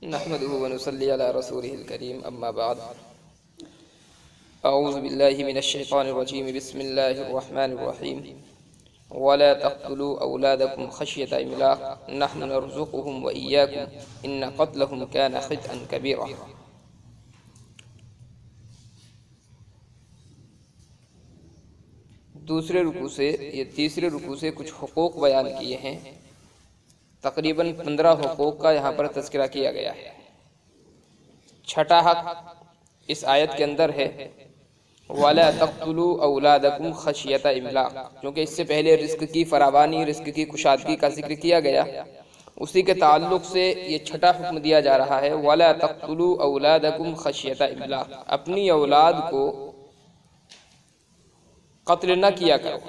نحمده ونصلي على رسوله الكريم اما بعد اعوذ باللہ من الشیطان الرجیم بسم اللہ الرحمن الرحیم ولا تقتلوا اولادکم خشیۃ املاق نحن نرزقهم وإياكم ان قتلهم كان خطئا کبیرا۔ دوسرے رکوع سے یہ تیسرے رکوع سے کچھ حقوق بیان کیے ہیں، تقریباً 15 حقوق کا یہاں پر تذکرہ کیا گیا ہے۔ چھٹا حق اس آیت کے اندر ہے وَلَا تَقْتُلُوا أَوْلَادَكُمْ خَشْيَةَ إِمْلَاقٍ، کیونکہ اس سے پہلے رزق کی فراوانی، رزق کی کشادگی کا ذکر کیا گیا، اسی کے تعلق سے یہ چھٹا حکم دیا جا رہا ہے وَلَا تَقْتُلُوا أَوْلَادَكُمْ خَشْيَةَ إِمْلَاقٍ، اپنی اولاد کو قتل نہ کیا کرو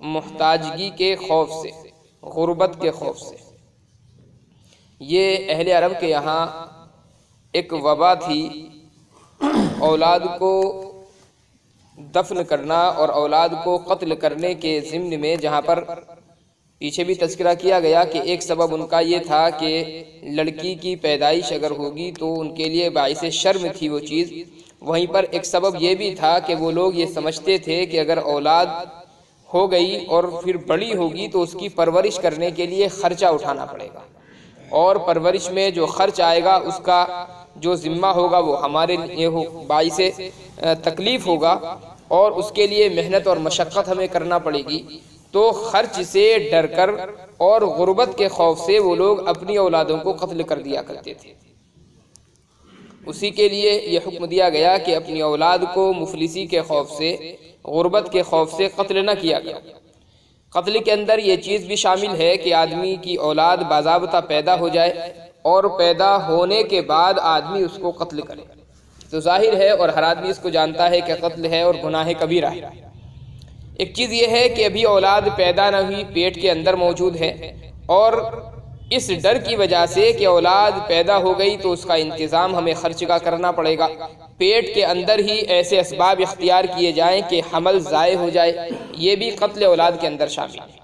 محتاجگی کے خوف سے، غربت کے خوف سے۔ یہ اہل عرب کے یہاں ایک وبا تھی، اولاد کو دفن کرنا اور اولاد کو قتل کرنے کے ضمن میں، جہاں پر پیچھے بھی تذکرہ کیا گیا کہ ایک سبب ان کا یہ تھا کہ لڑکی کی پیدائش اگر ہوگی تو ان کے لیے باعث شرم تھی وہ چیز، وہیں پر ایک سبب یہ بھی تھا کہ وہ لوگ یہ سمجھتے تھے کہ اگر اولاد ہو گئی اور پھر بڑی ہوگی تو اس کی پرورش کرنے کے لیے خرچہ اٹھانا پڑے گا، اور پرورش میں جو خرچ آئے گا اس کا جو ذمہ ہوگا وہ ہمارے لیے باعث تکلیف ہوگا، اور اس کے لیے محنت اور مشقت ہمیں کرنا پڑے گی۔ تو خرچ سے ڈر کر اور غربت کے خوف سے وہ لوگ اپنی اولادوں کو قتل کر دیا کرتے تھے۔ اسی کے لیے یہ حکم دیا گیا کہ اپنی اولاد کو مفلسی کے خوف سے، غربت کے خوف سے قتل نہ کیا گیا۔ قتل کے اندر یہ چیز بھی شامل ہے کہ آدمی کی اولاد باضابطہ پیدا ہو جائے اور پیدا ہونے کے بعد آدمی اس کو قتل کرے، تو ظاہر ہے اور ہر آدمی اس کو جانتا ہے کہ قتل ہے اور گناہ کبیرہ ہے۔ ایک چیز یہ ہے کہ ابھی اولاد پیدا نہ ہوئی، پیٹ کے اندر موجود ہے، اور اس ڈر کی وجہ سے کہ اولاد پیدا ہو گئی تو اس کا انتظام ہمیں خرچ کا کرنا پڑے گا، پیٹ کے اندر ہی ایسے اسباب اختیار کیے جائیں کہ حمل ضائع ہو جائے، یہ بھی قتل اولاد کے اندر شامل ہے۔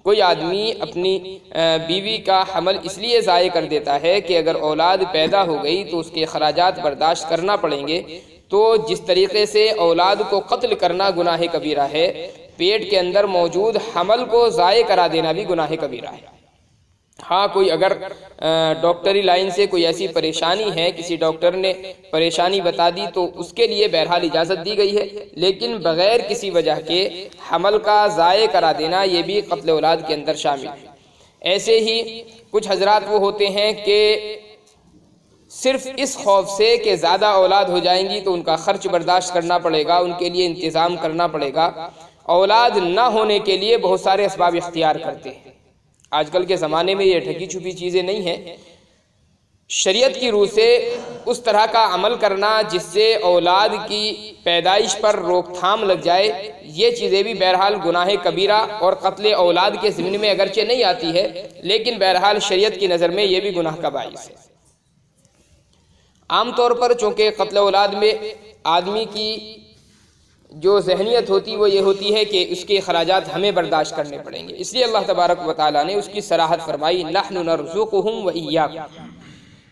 کوئی آدمی اپنی بیوی کا حمل اس لیے ضائع کر دیتا ہے کہ اگر اولاد پیدا ہو گئی تو اس کے اخراجات برداشت کرنا پڑیں گے، تو جس طریقے سے اولاد کو قتل کرنا گناہ کبیرہ ہے، پیٹ کے اندر موجود حمل کو ضائع کرا دینا بھی گناہ کبیرہ ہے۔ ہاں کوئی اگر ڈاکٹری لائن سے کوئی ایسی پریشانی ہے، کسی ڈاکٹر نے پریشانی بتا دی تو اس کے لیے بہرحال اجازت دی گئی ہے، لیکن بغیر کسی وجہ کے حمل کا ضائع کرا دینا یہ بھی قتل اولاد کے اندر شامل ہے۔ ایسے ہی کچھ حضرات وہ ہوتے ہیں کہ صرف اس خوف سے کہ زیادہ اولاد ہو جائیں گی تو ان کا خرچ برداشت کرنا پڑے گا، ان کے لیے انتظام کرنا پڑے گا، اولاد نہ ہونے کے لیے بہت سارے اسباب اختیار کرتے ہیں۔ آج کل کے زمانے میں یہ ڈھکی چھپی چیزیں نہیں ہیں، شریعت کی روح سے اس طرح کا عمل کرنا جس سے اولاد کی پیدائش پر روک تھام لگ جائے، یہ چیزیں بھی بہرحال گناہ کبیرہ اور قتل اولاد کے ضمن میں اگرچہ نہیں آتی ہے، لیکن بہرحال شریعت کی نظر میں یہ بھی گناہ کا باعث ہے۔ عام طور پر چونکہ قتل اولاد میں آدمی کی جو ذہنیت ہوتی وہ یہ ہوتی ہے کہ اس کے اخراجات ہمیں برداشت کرنے پڑیں گے، اس لیے اللہ تبارک و تعالیٰ نے اس کی صراحت فرمائی نحن نرزقهم وإياكم،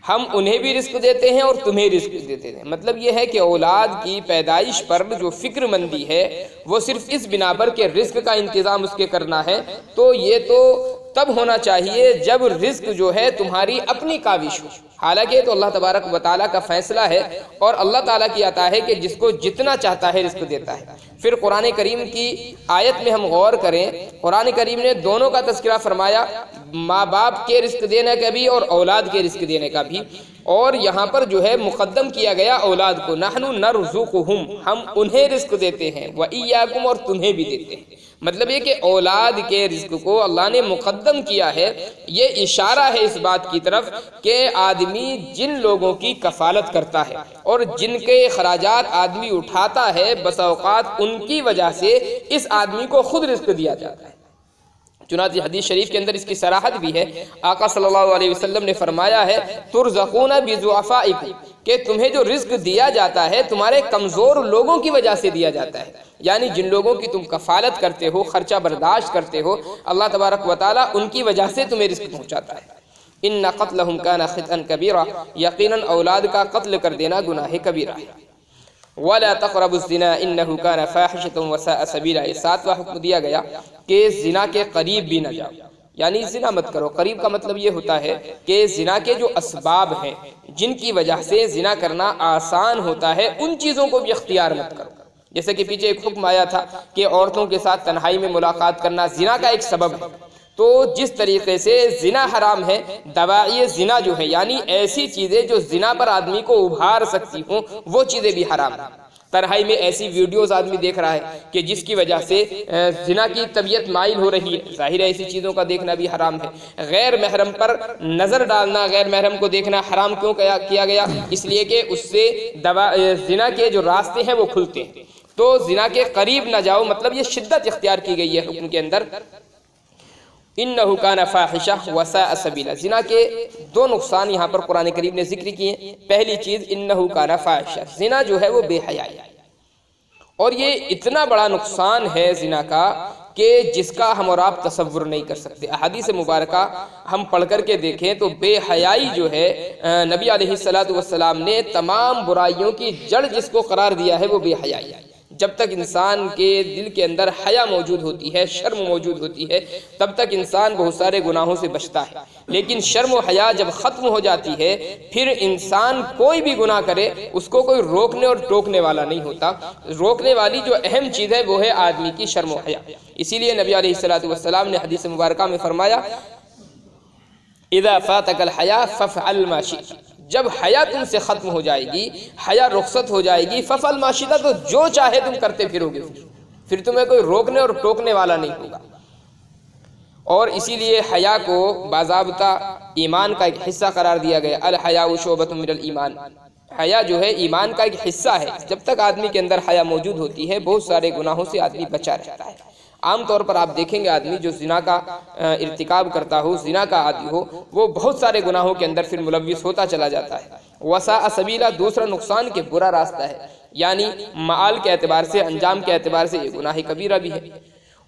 ہم انہیں بھی رزق دیتے ہیں اور تمہیں رزق دیتے ہیں۔ مطلب یہ ہے کہ اولاد کی پیدائش پر جو فکر مندی ہے وہ صرف اس بنا پر کہ رزق کا انتظام اس کے کرنا ہے، تو یہ تو تب ہونا چاہیے جب رزق جو ہے تمہاری اپنی کاوش ہو، حالانکہ تو اللہ تبارک و تعالیٰ کا فیصلہ ہے، اور اللہ تعالیٰ کی عطا ہے کہ جس کو جتنا چاہتا ہے رزق دیتا ہے۔ پھر قرآن کریم کی آیت میں ہم غور کریں، قرآن کریم نے دونوں کا تذکرہ فرمایا، ماں باپ کے رزق دینے کا بھی اور اولاد کے رزق دینے کا بھی، اور یہاں پر جو ہے مقدم کیا گیا اولاد کو، نحن نرزقهم، ہم انہیں رزق دیتے ہیں، وإياكم، اور تمہیں بھی دیتے ہیں۔ مطلب یہ کہ اولاد کے رزق کو اللہ نے مقدم کیا ہے، یہ اشارہ ہے اس بات کی طرف کہ آدمی جن لوگوں کی کفالت کرتا ہے اور جن کے اخراجات آدمی اٹھاتا ہے، بسا اوقات ان کی وجہ سے اس آدمی کو خود رزق دیا جاتا ہے۔ چنانچہ حدیث شریف کے اندر اس کی صراحت بھی ہے، آقا صلی اللہ علیہ وسلم نے فرمایا ہے ترزقون بضعفائکم، کہ تمہیں جو رزق دیا جاتا ہے تمہارے کمزور لوگوں کی وجہ سے دیا جاتا ہے، یعنی جن لوگوں کی تم کفالت کرتے ہو، خرچہ برداشت کرتے ہو، اللہ تبارک و تعالیٰ ان کی وجہ سے تمہیں رزق پہنچاتا ہے۔ ان قتلہم کان خطئا کبیرا، یقیناً اولاد کا قتل کر دینا گناہ کبیرہ ہے۔ وَلَا تَقْرَبُوا الزِّنَا إِنَّهُ كَانَ فَاحِشَةً وَسَاءَ سَبِيلًا، یہ 7واں حکم دیا گیا کہ زنا کے قریب بھی نہ جاؤ، یعنی زنا مت کرو۔ قریب کا مطلب یہ ہوتا ہے کہ زنا کے جو اسباب ہیں جن کی وجہ سے زنا کرنا آسان ہوتا ہے ان چیزوں کو بھی اختیار مت کرو۔ جیسے کہ پیچھے ایک حکم آیا تھا کہ عورتوں کے ساتھ تنہائی میں ملاقات کرنا زنا کا ایک سبب ہے، تو جس طریقے سے زنا حرام ہے، دواعی زنا جو ہے یعنی ایسی چیزیں جو زنا پر آدمی کو ابھار سکتی ہوں وہ چیزیں بھی حرام ہیں۔ تنہائی میں ایسی ویڈیوز آدمی دیکھ رہا ہے کہ جس کی وجہ سے زنا کی طبیعت مائل ہو رہی ہے، ظاہر ہے ایسی چیزوں کا دیکھنا بھی حرام ہے۔ غیر محرم پر نظر ڈالنا، غیر محرم کو دیکھنا حرام کیوں کیا گیا؟ اس لیے کہ اس سے زنا کے جو راستے ہیں وہ کھلتے ہیں۔ تو زنا کے قریب نہ جاؤ، مطلب یہ شدت اختیار کی گئی ہے حکم کے اندر۔ انہو کان فاحشہ وساء سبیلا، زنا کے 2 نقصان یہاں پر قرآن کریم نے ذکر کیے ہیں۔ پہلی چیز انہو کان فاحشہ، زنا جو ہے وہ بے حیائی، اور یہ اتنا بڑا نقصان ہے زنا کا کہ جس کا ہم اور آپ تصور نہیں کر سکتے۔ احادیث مبارکہ ہم پڑھ کر کے دیکھیں تو بے حیائی جو ہے نبی علیہ السلام نے تمام برائیوں کی جڑ جس کو قرار دیا ہے وہ بے حیائی ہے۔ جب تک انسان کے دل کے اندر حیا موجود ہوتی ہے، شرم موجود ہوتی ہے، تب تک انسان بہت سارے گناہوں سے بچتا ہے۔ لیکن شرم و حیا جب ختم ہو جاتی ہے پھر انسان کوئی بھی گناہ کرے اس کو کوئی روکنے اور ٹوکنے والا نہیں ہوتا۔ روکنے والی جو اہم چیز ہے وہ ہے آدمی کی شرم و حیا۔ اسی لیے نبی علیہ السلام نے حدیث مبارکہ میں فرمایا اذا فاتک الحیا فافعل ما شئت، جب حیا تم سے ختم ہو جائے گی، حیا رخصت ہو جائے گی، فافعل ما شئت، تو جو چاہے تم کرتے پھرو گے، پھر تمہیں کوئی روکنے اور ٹوکنے والا نہیں ہوگا۔ اور اسی لیے حیا کو باضابطہ ایمان کا ایک حصہ قرار دیا گیا، الحیاء شعبۃ من الایمان، حیا جو ہے ایمان کا ایک حصہ ہے۔ جب تک آدمی کے اندر حیا موجود ہوتی ہے بہت سارے گناہوں سے آدمی بچا رہتا ہے۔ عام طور پر آپ دیکھیں گے آدمی جو زنا کا ارتکاب کرتا ہو، زنا کا عادی ہو، وہ بہت سارے گناہوں کے اندر پھر ملوث ہوتا چلا جاتا ہے۔ وساء سبیلا، دوسرا نقصان کہ برا راستہ ہے، یعنی معال کے اعتبار سے، انجام کے اعتبار سے یہ گناہ کبیرہ بھی ہے۔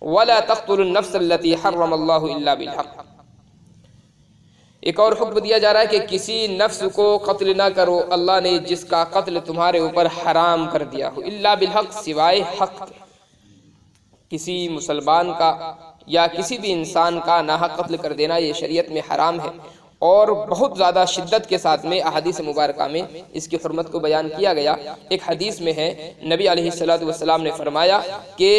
وَلَا تَقْتُلُوا النَّفْسَ الَّتِي حَرَّمَ اللَّهُ إِلَّا بِالْحَقِّ، ایک اور حکم دیا جا رہا ہے کہ کسی نفس کو قتل نہ کرو اللہ نے جس کا قتل تمہارے اوپر حرام کر دیا ہو، الا بالحق، سوائے حق کے۔ کسی مسلمان کا یا کسی بھی انسان کا ناحق قتل کر دینا یہ شریعت میں حرام ہے، اور بہت زیادہ شدت کے ساتھ میں احادیث مبارکہ میں اس کی حرمت کو بیان کیا گیا۔ ایک حدیث میں ہے نبی علیہ السلام نے فرمایا کہ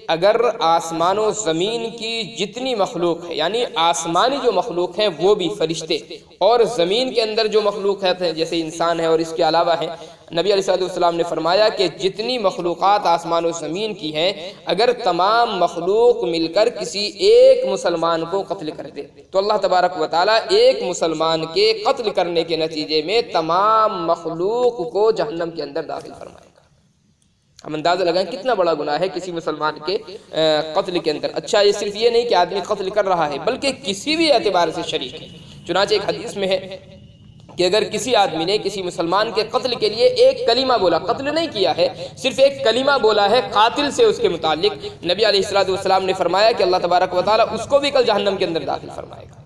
اگر آسمان و زمین کی جتنی مخلوق ہے، یعنی آسمانی جو مخلوق ہیں وہ بھی فرشتے، اور زمین کے اندر جو مخلوقات ہیں جیسے انسان ہے اور اس کے علاوہ ہیں، نبی علیہ السلام نے فرمایا کہ جتنی مخلوقات آسمان و زمین کی ہیں اگر تمام مخلوق مل کر کسی ایک مسلمان کو قتل کر دے تو اللہ تبارک و تعالیٰ ایک مسلمان کے قتل کرنے کے نتیجے میں تمام مخلوق کو جہنم کے اندر داخل فرمائے گا۔ ہم اندازہ لگائیں کتنا بڑا گناہ ہے کسی مسلمان کے قتل کے اندر۔ اچھا، یہ صرف یہ نہیں کہ آدمی قتل کر رہا ہے بلکہ کسی بھی اعتبار سے شریک ہے۔ چنانچہ ایک حدیث میں ہے کہ اگر کسی آدمی نے کسی مسلمان کے قتل کے لیے ایک کلمہ بولا، قتل نہیں کیا ہے، صرف ایک کلمہ بولا ہے قاتل سے اس کے متعلق، نبی علیہ السلام نے فرمایا کہ اللہ تبارک و تعالیٰ اس کو بھی کل جہنم کے اندر داخل فرمائے گا۔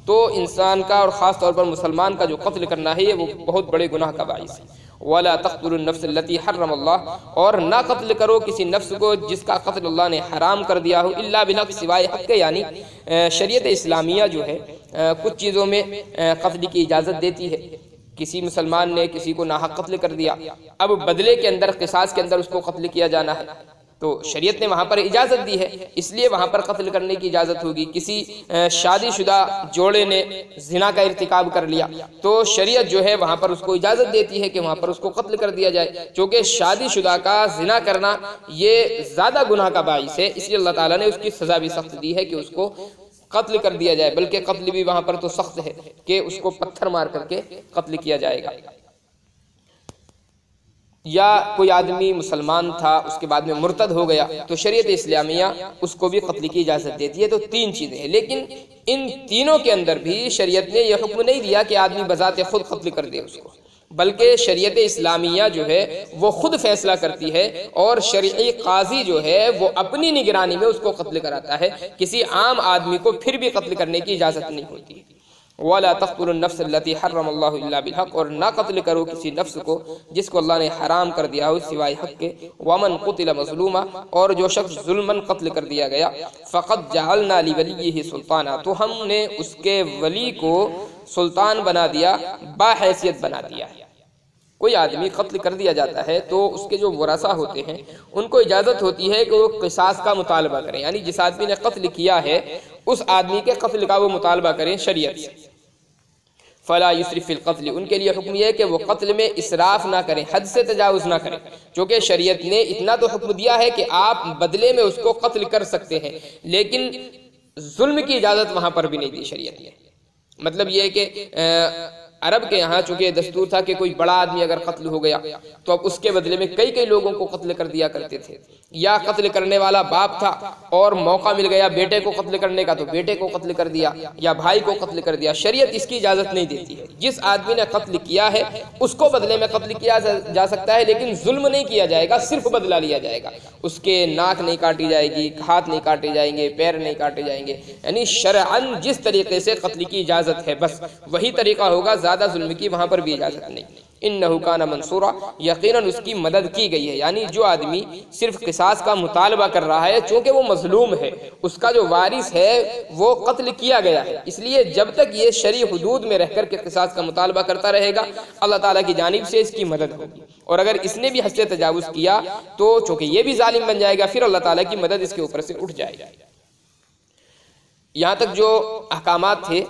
تو انسان کا اور خاص طور پر مسلمان کا جو قتل کرنا ہے یہ وہ بہت بڑے گناہ کا باعث ہے۔ وَلَا تَقْتُلُوا النَّفْسَ الَّتِي حَرَّمَ اللَّهُ، اور نہ قتل کرو کسی نفس کو جس کا قتل اللہ نے حرام کر دیا ہو، الا بالحق، سوائے حق کے، یعنی شریعت اسلامیہ جو ہے کچھ چیزوں میں قتل کی اجازت دیتی ہے۔ کسی مسلمان نے کسی کو ناحق قتل کر دیا، اب بدلے کے اندر، قصاص کے اندر اس کو قتل کیا جانا ہے، تو شریعت نے وہاں پر اجازت دی ہے، اس لیے وہاں پر قتل کرنے کی اجازت ہوگی۔ کسی شادی شدہ جوڑے نے زنا کا ارتکاب کر لیا تو شریعت جو ہے وہاں پر اس کو اجازت دیتی ہے کہ وہاں پر اس کو قتل کر دیا جائے، چونکہ شادی شدہ کا زنا کرنا یہ زیادہ گناہ کا باعث ہے، اس لیے اللہ تعالیٰ نے اس کی سزا بھی سخت دی ہے کہ اس کو قتل کر دیا جائے، بلکہ قتل بھی وہاں پر تو سخت ہے کہ اس کو پتھر مار کر کے قتل کیا جائے گا۔ یا کوئی آدمی مسلمان تھا اس کے بعد میں مرتد ہو گیا تو شریعت اسلامیہ اس کو بھی قتل کی اجازت دیتی ہے۔ تو 3 چیزیں ہیں، لیکن ان تینوں کے اندر بھی شریعت نے یہ حکم نہیں دیا کہ آدمی بذات خود قتل کر دے اس کو، بلکہ شریعت اسلامیہ جو ہے وہ خود فیصلہ کرتی ہے، اور شرعی قاضی جو ہے وہ اپنی نگرانی میں اس کو قتل کراتا ہے، کسی عام آدمی کو پھر بھی قتل کرنے کی اجازت نہیں ہوتی۔ وَلَا تَقْتُلُوا النَّفْسَ الَّتِي حَرَّمَ اللَّهُ إِلَّا بِالْحَقِّ، اور نہ قتل کرو کسی نفس کو جس کو اللہ نے حرام کر دیا ہو سوائے حق کے، وَمَنْ قُتِلَ مَظْلُومًا، اور جو شخص ظلماً قتل کر دیا گیا، فَقَدْ جَعَلْنَا لِوَلِيِّهِ سُلْطَانًا، تو ہم نے اس کے ولی کو سلطان بنا دیا، باحیثیت بنا دیا۔ کوئی آدمی قتل کر دیا جاتا ہے تو اس کے جو ورثہ ہوتے ہیں ان کو اجازت ہوتی ہے کہ وہ قصاص کا مطالبہ کریں، یعنی جس آدمی نے قتل کیا ہے اس آدمی کے قتل کا وہ مطالبہ کریں شریعت سے۔ فلا یسرف فی القتل، ان کے لیے حکم یہ ہے کہ وہ قتل میں اسراف نہ کریں، حد سے تجاوز نہ کریں، چونکہ شریعت نے اتنا تو حکم دیا ہے کہ آپ بدلے میں اس کو قتل کر سکتے ہیں، لیکن ظلم کی اجازت وہاں پر بھی نہیں دی شریعت نے۔ مطلب یہ ہے کہ عرب کے یہاں چونکہ یہ دستور تھا کہ کوئی بڑا آدمی اگر قتل ہو گیا تو اب اس کے بدلے میں کئی لوگوں کو قتل کر دیا کرتے تھے، یا قتل کرنے والا باپ تھا اور موقع مل گیا بیٹے کو قتل کرنے کا تو بیٹے کو قتل کر دیا یا بھائی کو قتل کر دیا۔ شریعت اس کی اجازت نہیں دیتی ہے، جس آدمی نے قتل کیا ہے اس کو بدلے میں قتل کیا جا سکتا ہے، لیکن ظلم نہیں کیا جائے گا، صرف بدلہ لیا جائے گا۔ اس کے ناک نہیں کاٹی جائے گی، ہاتھ نہیں کاٹے جائیں گے، پیر نہیں کاٹے جائیں گے، یعنی شرعاً جس طریقے سے قتل کی اجازت ہے بس وہی طریقہ ہوگا، زیادہ ظلم کی وہاں پر بھی اجازت نہیں۔ انہو کان منصورا، یقیناً اس کی مدد کی گئی ہے، یعنی جو آدمی صرف قصاص کا مطالبہ کر رہا ہے چونکہ وہ مظلوم ہے، اس کا جو وارث ہے وہ قتل کیا گیا ہے، اس لیے جب تک یہ شرعی حدود میں رہ کر کے قصاص کا مطالبہ کرتا رہے گا اللہ تعالیٰ کی جانب سے اس کی مدد ہوگی، اور اگر اس نے بھی حد سے تجاوز کیا تو چونکہ یہ بھی ظالم بن جائے گا پھر اللہ تعالیٰ کی مدد اس کے اوپر سے اٹھ جائے گا۔ یہاں تک جو احکامات تھے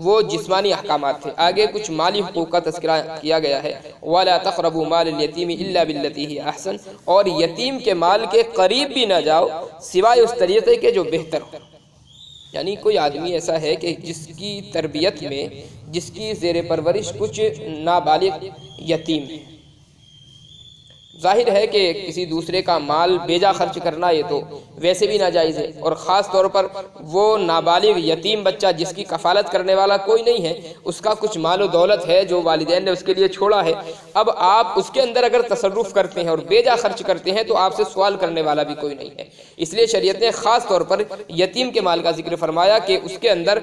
وہ جسمانی احکامات تھے، آگے کچھ مالی حقوق کا تذکرہ کیا گیا ہے۔ وَلَا تَقْرَبُوا مَالَ الْيَتِيمِ إِلَّا بِالَّتِي هِيَ أَحْسَنُ، اور یتیم کے مال کے قریب بھی نہ جاؤ سوائے اس طریقے کے جو بہتر ہو۔ یعنی کوئی آدمی ایسا ہے کہ جس کی تربیت میں، جس کی زیر پرورش کچھ نابالغ یتیم ہے، ظاہر ہے کہ کسی دوسرے کا مال بیجا خرچ کرنا یہ تو ویسے بھی ناجائز ہے، اور خاص طور پر وہ نابالغ یتیم بچہ جس کی کفالت کرنے والا کوئی نہیں ہے، اس کا کچھ مال و دولت ہے جو والدین نے اس کے لیے چھوڑا ہے، اب آپ اس کے اندر اگر تصرف کرتے ہیں اور بیجا خرچ کرتے ہیں تو آپ سے سوال کرنے والا بھی کوئی نہیں ہے۔ اس لیے شریعت نے خاص طور پر یتیم کے مال کا ذکر فرمایا کہ اس کے اندر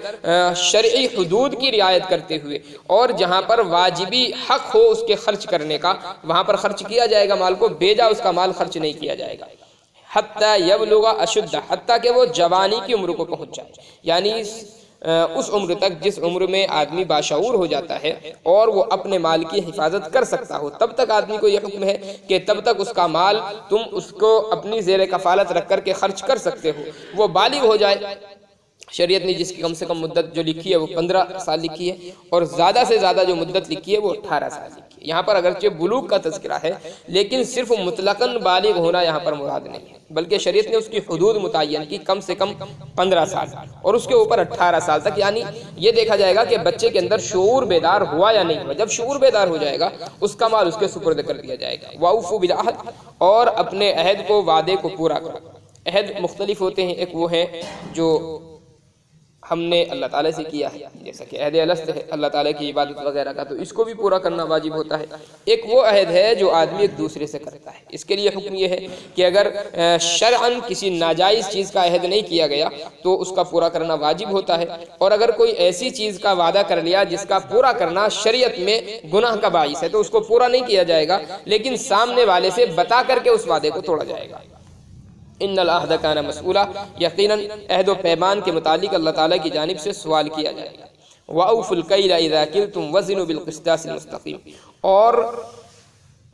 شرعی حدود کی رعایت کرتے ہوئے، اور جہاں پر واجبی حق ہو اس کے خرچ کرنے کا وہاں پر خرچ کیا جائے گا، مال کو بیجا اس کا مال خرچ نہیں کیا جائے گا۔ حتیٰ یبلغ اشدہ، حتیٰ کہ وہ جوانی کی عمر کو پہنچ جائے، یعنی اس عمر تک جس عمر میں آدمی باشعور ہو جاتا ہے اور وہ اپنے مال کی حفاظت کر سکتا ہو، تب تک آدمی کو یہ حکم ہے کہ تب تک اس کا مال تم اس کو اپنی زیر کفالت رکھ کر کے خرچ کر سکتے ہو۔ وہ بالغ ہو جائے، شریعت نے جس کی کم سے کم مدت جو لکھی ہے وہ 15 سال لکھی ہے، اور زیادہ سے زیادہ جو مدت لکھی ہے وہ 18 سال لکھی ہے۔ یہاں پر اگرچہ بلوغ کا تذکرہ ہے لیکن صرف مطلقاً بالغ ہونا یہاں پر مراد نہیں ہے، بلکہ شریعت نے اس کی حدود متعین کی، کم سے کم 15 سال اور اس کے اوپر 18 سال تک، یعنی یہ دیکھا جائے گا کہ بچے کے اندر شعور بیدار ہوا یا نہیں ہوا۔ جب شعور بیدار ہو جائے گا اس کا مال اس کے سپرد کر دیا جائے گا۔ وَأَوْفُوا بِالْعَهْدِ، اور اپنے عہد کو، وعدے کو پورا کرو۔ عہد مختلف ہوتے ہیں، ایک وہ ہے جو ہم نے اللہ تعالیٰ سے کیا ہے، جیسا کہ عہد الست ہے اللہ تعالیٰ کی عبادت وغیرہ کا، تو اس کو بھی پورا کرنا واجب ہوتا ہے۔ ایک وہ عہد ہے جو آدمی ایک دوسرے سے کرتا ہے، اس کے لیے حکم یہ ہے کہ اگر شرعاً کسی ناجائز چیز کا عہد نہیں کیا گیا تو اس کا پورا کرنا واجب ہوتا ہے، اور اگر کوئی ایسی چیز کا وعدہ کر لیا جس کا پورا کرنا شریعت میں گناہ کا باعث ہے تو اس کو پورا نہیں کیا جائے گا، لیکن سامنے والے سے بتا کر کے اس وعدے کو توڑا جائے گا۔ ان العہد کان مسئولا، یقیناً عہد و پیمان کے متعلق اللہ تعالیٰ کی جانب سے سوال کیا جائے گا۔ وَأَوْفُوا الْكَيْلَ إِذَا كِلْتُمْ وَزِنُوا بِالْقِسْطَاسِ الْمُسْتَقِيمِ، اور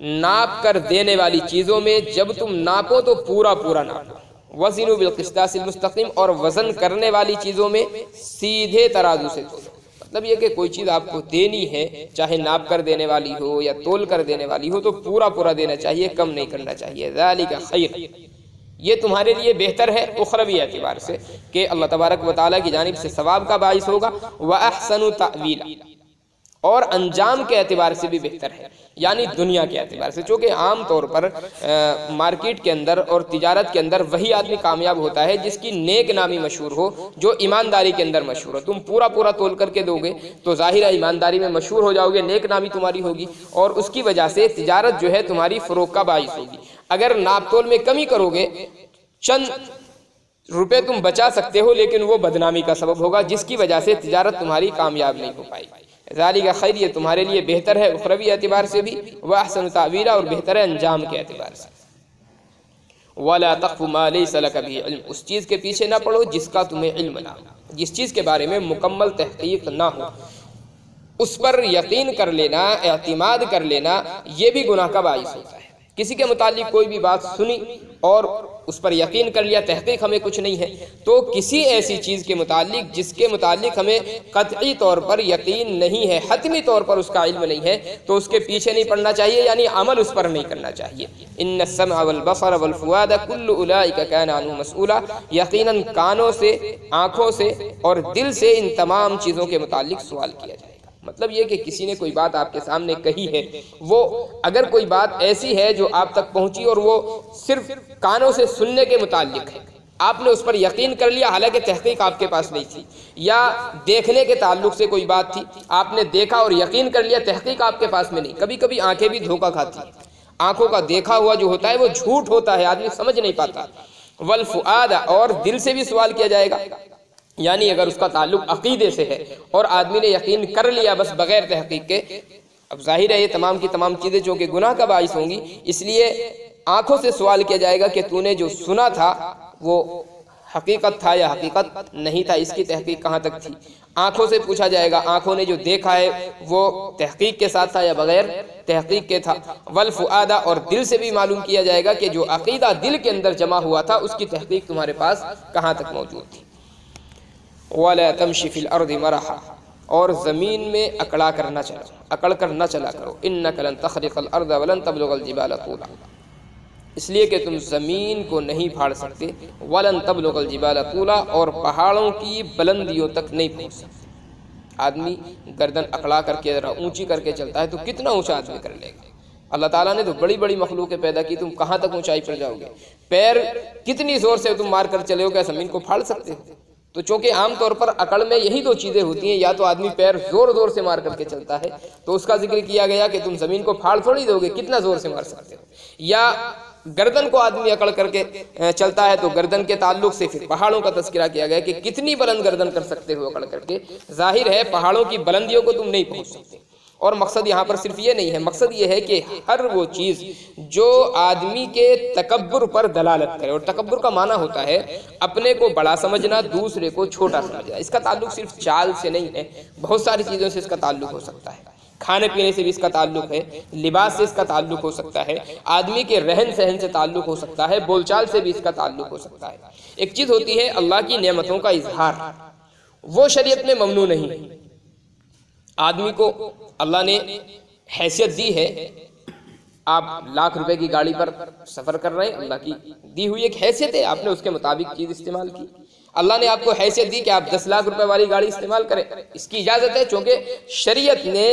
ناپ کر دینے والی چیزوں میں جب تم ناپو تو پورا ناپو۔ وَزِنُوا بِالْقِسْطَاسِ الْمُسْتَقِيمِ، اور وزن کرنے والی چیزوں میں سیدھے ترازو سے تولو۔ مطلب یہ کہ کوئی چیز آپ کو دینی ہے، چاہے ناپ کر دینے والی ہو یا تول کر دینے والی ہو، تو پورا دینا چاہیے، کم نہیں کرنا چاہیے۔ ذَلِكَ خَيْرٌ، یہ تمہارے لیے بہتر ہے اخروی اعتبار سے کہ اللہ تبارک و تعالیٰ کی جانب سے ثواب کا باعث ہوگا۔ وَأَحْسَنُ تَأْوِيلًا، اور انجام کے اعتبار سے بھی بہتر ہے، یعنی دنیا کے اعتبار سے، چونکہ عام طور پر مارکیٹ کے اندر اور تجارت کے اندر وہی آدمی کامیاب ہوتا ہے جس کی نیک نامی مشہور ہو، جو ایمانداری کے اندر مشہور ہو۔ تم پورا تول کر کے دو گے تو ظاہر ہے ایمانداری میں مشہور ہو جاؤ گے، نیک نامی تمہاری ہوگی، اور اس کی وجہ سے تجارت جو ہے تمہاری فروغ کا باعث ہوگی۔ اگر ناپ تول میں کمی کرو گے، چند روپے تم بچا سکتے ہو لیکن وہ بدنامی کا سبب ہوگا جس کی وجہ سے تجارت تمہاری کامیاب نہیں ہو پائی۔ ذالک خیر، یہ تمہارے لیے بہتر ہے اخروی اعتبار سے بھی، واحسن تعویلا، اور بہتر ہے انجام کے اعتبار سے۔ وَلَا تَقْفُ مَا لَيْسَ لَكَ بِهِ عِلْمٌ، اس چیز کے پیچھے نہ پڑو جس کا تمہیں علم نہ ہو، جس چیز کے بارے میں مکمل تحقیق نہ ہو اس پر یقین کر لینا، اعتماد کر لینا، یہ بھی گناہ کا باعث ہوتا ہے۔ کسی کے متعلق کوئی بھی بات سنی اور اس پر یقین کر لیا، تحقیق ہمیں کچھ نہیں ہے، تو کسی ایسی چیز کے متعلق جس کے متعلق ہمیں قطعی طور پر یقین نہیں ہے، حتمی طور پر اس کا علم نہیں ہے، تو اس کے پیچھے نہیں پڑنا چاہیے، یعنی عمل اس پر نہیں کرنا چاہیے۔ ان السمع والبصر والفؤاد كل اولئک کان عنہ مسئولا، یقیناً کانوں سے، آنکھوں سے اور دل سے ان تمام چیزوں کے متعلق سوال کیا جائے گا۔ مطلب یہ کہ کسی نے کوئی بات آپ کے سامنے کہی ہے، وہ اگر کوئی بات ایسی ہے جو آپ تک پہنچی اور وہ صرف کانوں سے سننے کے متعلق ہے، آپ نے اس پر یقین کر لیا حالانکہ تحقیق آپ کے پاس نہیں تھی، یا دیکھنے کے تعلق سے کوئی بات تھی، آپ نے دیکھا اور یقین کر لیا، تحقیق آپ کے پاس میں نہیں۔ کبھی کبھی آنکھیں بھی دھوکہ کھاتی ہیں، آنکھوں کا دیکھا ہوا جو ہوتا ہے وہ جھوٹ ہوتا ہے، آدمی سمجھ نہیں پاتا۔ والفؤاد، اور دل سے بھی سوال کیا جائے گا، یعنی اگر اس کا تعلق عقیدے سے ہے اور آدمی نے یقین کر لیا بس بغیر تحقیق کے، اب ظاہر ہے یہ تمام کی تمام چیزیں جو کہ گناہ کا باعث ہوں گی، اس لیے آنکھوں سے سوال کیا جائے گا کہ تو نے جو سنا تھا وہ حقیقت تھا یا حقیقت نہیں تھا، اس کی تحقیق کہاں تک تھی۔ آنکھوں سے پوچھا جائے گا، آنکھوں نے جو دیکھا ہے وہ تحقیق کے ساتھ تھا یا بغیر تحقیق کے تھا۔ والفؤاد، اور دل سے بھی معلوم کیا جائے گا کہ جو عقیدہ دل کے اندر جمع ہوا تھا اس کی تحقیق تمہارے پاس کہاں تک موجود تھی۔ وَلَا تَمْشِ فِي الْأَرْضِ مَرَحًا، اور زمین میں اکڑا کر نہ چلا، اکڑ کر نہ چلا کرو۔ إِنَّكَ لَن تَخْرِقَ الْأَرْضَ وَلَن تَبْلُغَ الْجِبَالَ طُولًا، اس لیے کہ تم زمین کو نہیں پھاڑ سکتے، وَلَن تَبْلُغَ الْجِبَالَ طُولًا، اور پہاڑوں کی بلندیوں تک نہیں پہنچ سکتے۔ آدمی گردن اکڑا کر کے ذرا اونچی کر کے چلتا ہے تو کتنا اونچا آدمی کر لے گا۔ اللہ تعالیٰ نے تو بڑی بڑی مخلوقیں پیدا کی، تم کہاں تک اونچائی پر جاؤ گے؟ پیر کتنی زور سے تم مار کر چلے ہو، کیا زمین کو پھاڑ سکتے ہو؟ تو چونکہ عام طور پر عقل میں یہی دو چیزیں ہوتی ہیں، یا تو آدمی پیر زور زور سے مار کر کے چلتا ہے تو اس کا ذکر کیا گیا کہ تم زمین کو پھاڑ تھوڑی دو گے، کتنا زور سے مار سکتے ہو، یا گردن کو آدمی اکڑ کر کے چلتا ہے تو گردن کے تعلق سے پھر پہاڑوں کا تذکرہ کیا گیا کہ کتنی بلند گردن کر سکتے ہو اکڑ کر کے۔ ظاہر ہے پہاڑوں کی بلندیوں کو تم نہیں پہنچ سکتے۔ اور مقصد یہاں پر صرف یہ نہیں ہے، مقصد یہ ہے کہ ہر وہ چیز جو آدمی کے تکبر پر دلالت کرے، اور تکبر کا معنی ہوتا ہے اپنے کو بڑا سمجھنا، دوسرے کو چھوٹا سمجھنا۔ اس کا تعلق صرف چال سے نہیں ہے، بہت ساری چیزوں سے اس کا تعلق ہو سکتا ہے، کھانے پینے سے بھی اس کا تعلق ہے، لباس سے اس کا تعلق ہو سکتا ہے، آدمی کے رہن سہن سے تعلق ہو سکتا ہے، بول چال سے بھی اس کا تعلق ہو سکتا ہے۔ ایک چیز ہوتی ہے اللہ کی نعمتوں کا اظہار، وہ شریعت میں ممنوع نہیں۔ آدمی کو اللہ نے حیثیت دی ہے، آپ لاکھ روپے کی گاڑی پر سفر کر رہے ہیں، اللہ کی دی ہوئی ایک حیثیت ہے، آپ نے اس کے مطابق چیز استعمال کی۔ اللہ نے آپ کو حیثیت دی کہ آپ 10 لاکھ روپے والی گاڑی استعمال کریں، اس کی اجازت ہے، چونکہ شریعت نے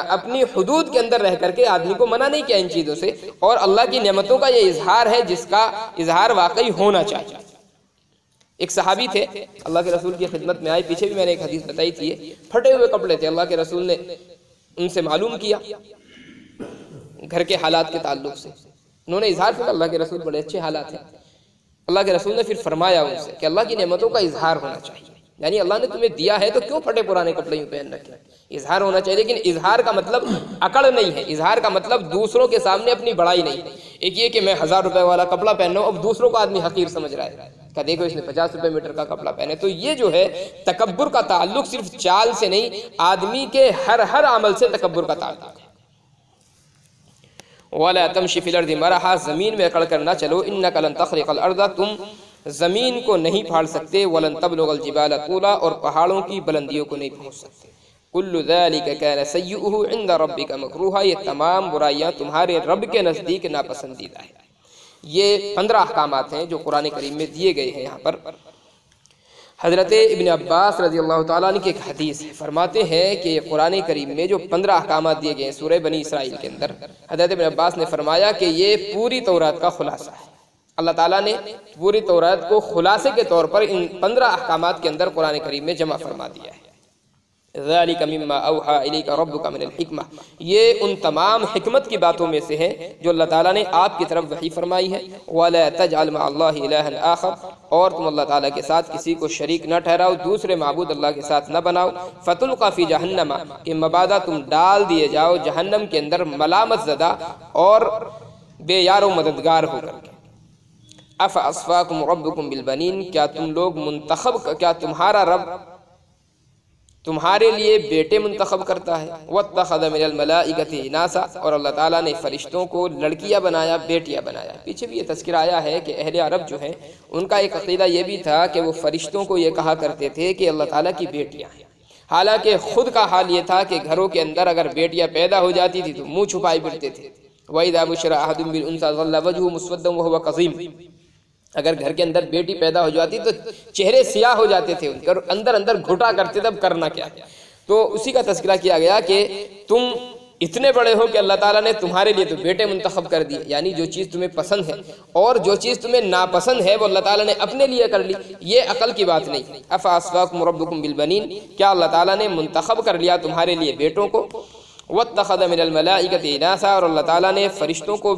اپنی حدود کے اندر رہ کر کے آدمی کو منع نہیں کیا ان چیزوں سے، اور اللہ کی نعمتوں کا یہ اظہار ہے جس کا اظہار واقعی ہونا چاہیے۔ ایک صحابی تھے، اللہ کے رسول کی خدمت میں آئے، پیچھے بھی میں نے ایک حدیث بتائی تھی، پھٹے ہوئے کپڑے تھے، اللہ کے رسول نے ان سے معلوم کیا گھر کے حالات کے تعلق سے، انہوں نے اظہار کیا، اللہ کے رسول بڑے اچھے حالات ہیں۔ اللہ کے رسول نے پھر فرمایا ان سے کہ اللہ کی نعمتوں کا اظہار ہونا چاہیے، یعنی اللہ نے تمہیں دیا ہے تو کیوں پھٹے پرانے کپڑے یوں پہن رکھے، اظہار ہونا چاہیے، لیکن اظہار کا مطلب اکڑ نہیں ہے، اظہار کا مطلب دوسروں کے سامنے اپنی بڑائی نہیں۔ ایک یہ کہ میں 1000 روپے والا کپڑا پہن رہا ہوں، اب دوسروں کو آدمی حقیر سمجھ رہا ہے کہ دیکھو اس نے 50 روپے میٹر کا کپڑا پہنے، تو یہ جو ہے تکبر کا تعلق صرف چال سے نہیں، آدمی کے ہر عمل سے تکبر کا تعلق ہے۔ وَلَا تَمْشِ فِي الْأَرْضِ مَرَحًا، زمین میں اکڑ کر نہ چلو، إِنَّكَ لَن تَخْرِقَ الْأَرْضَ، تم زمین کو نہیں پھاڑ سکتے، وَلَن تَبْلُغَ الْجِبَالَ طُولًا، اور پہاڑوں کی بلندیوں کو نہیں پہنچ سکتے۔ كُلُّ ذَلِكَ كَانَ سَيِّئُهُ عِنْدَ رَبِّكَ مَكْرُوهًا، یہ تمام برائیاں تمہارے رب کے نزدیک ناپسندیدہ ہیں۔ یہ 15 احکامات ہیں جو قرآن کریم میں دیے گئے ہیں۔ یہاں پر حضرت ابن عباس رضی اللہ تعالیٰ عنہ کی ایک حدیث ہے، فرماتے ہیں کہ قرآن کریم میں جو 15 احکامات دیے گئے ہیں سورہ بنی اسرائیل کے اندر، حضرت ابن عباس نے فرمایا کہ یہ پوری تورات کا خلاصہ ہے۔ اللہ تعالیٰ نے پوری تورات کو خلاصے کے طور پر ان 15 احکامات کے اندر قرآن کریم میں جمع فرما دیا ہے۔ ذالک مما اوحی الیک ربک من الحکمہ، یہ ان تمام حکمت کی باتوں میں سے ہے جو اللہ تعالیٰ نے آپ کی طرف وحی فرمائی ہے۔ وَلَا تَجْعَلْ مَعَ اللَّهِ إِلَٰهًا آخَرَ، اور تم اللہ تعالیٰ کے ساتھ کسی کو شریک نہ ٹھہراؤ، دوسرے معبود اللہ کے ساتھ نہ بناؤ۔ فَتُلْقَىٰ فِي جَهَنَّمَ، کہ مبادا تم ڈال دیے جاؤ جہنم کے اندر ملامت زدہ اور بے یار و مددگار ہو کر کے۔ أَفَأَصْفَاكُمْ رَبُّكُمْ بِالْبَنِينَ، کیا تم لوگ کیا تمہارا رب تمہارے لیے بیٹے منتخب کرتا ہے۔ وَاتَّخَذَ مِنَ الْمَلَائِكَةِ إِنَاثًا، اور اللہ تعالیٰ نے فرشتوں کو لڑکیاں بنایا، بیٹیاں بنایا۔ پیچھے بھی یہ تذکرہ آیا ہے کہ اہل عرب جو ہیں ان کا ایک عقیدہ یہ بھی تھا کہ وہ فرشتوں کو یہ کہا کرتے تھے کہ اللہ تعالیٰ کی بیٹیاں ہیں، حالانکہ خود کا حال یہ تھا کہ گھروں کے اندر اگر بیٹیاں پیدا ہو جاتی تھی تو منہ چھپائے پھرتے تھے۔ وَإِذَا بُشِّرَ أَحَدٌ بِالْأُنثَىٰ ظَلَّ وَجْهُهُ مُسْوَدًّا وَهُوَ كَظِيمٌ، اگر گھر کے اندر بیٹی پیدا ہو جاتی تو چہرے سیاہ ہو جاتے تھے ان کے، اور اندر گھٹا کرتے تھے اب کرنا کیا۔ تو اسی کا تذکرہ کیا گیا کہ تم اتنے بڑے ہو کہ اللہ تعالیٰ نے تمہارے لیے تو بیٹے منتخب کر دیے، یعنی جو چیز تمہیں پسند ہے، اور جو چیز تمہیں ناپسند ہے وہ اللہ تعالیٰ نے اپنے لیے کر لی، یہ عقل کی بات نہیں۔ افاصفاکم ربکم بالبنین، کیا اللہ تعالیٰ نے منتخب کر لیا تمہارے لیے بیٹوں کو۔ واتخذ من الملائکۃ اناثا، اور اللہ تعالیٰ نے فرشتوں کو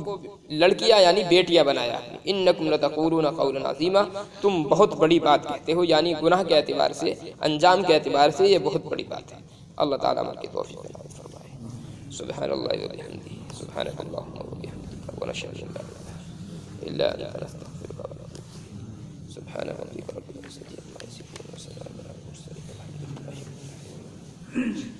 لڑکیاں یعنی بیٹیاں بنایا۔ انکم لتقولون قولا عظیما، تم بہت بڑی بات کہتے ہو، یعنی گناہ کے اعتبار سے، انجام کے اعتبار سے یہ بہت بڑی بات ہے۔ اللہ تعالیٰ ہم کی توفیق عنایت فرمائے۔ سبحان اللہ وبحمدہ، سبحانک اللہم وبحمدک، ونشہد ان لا الہ الا انت، نستغفرک ونتوب الیک۔ سبحان ربک رب العزۃ عما یصفون، وسلام علی المرسلین، والحمد للہ رب العالمین۔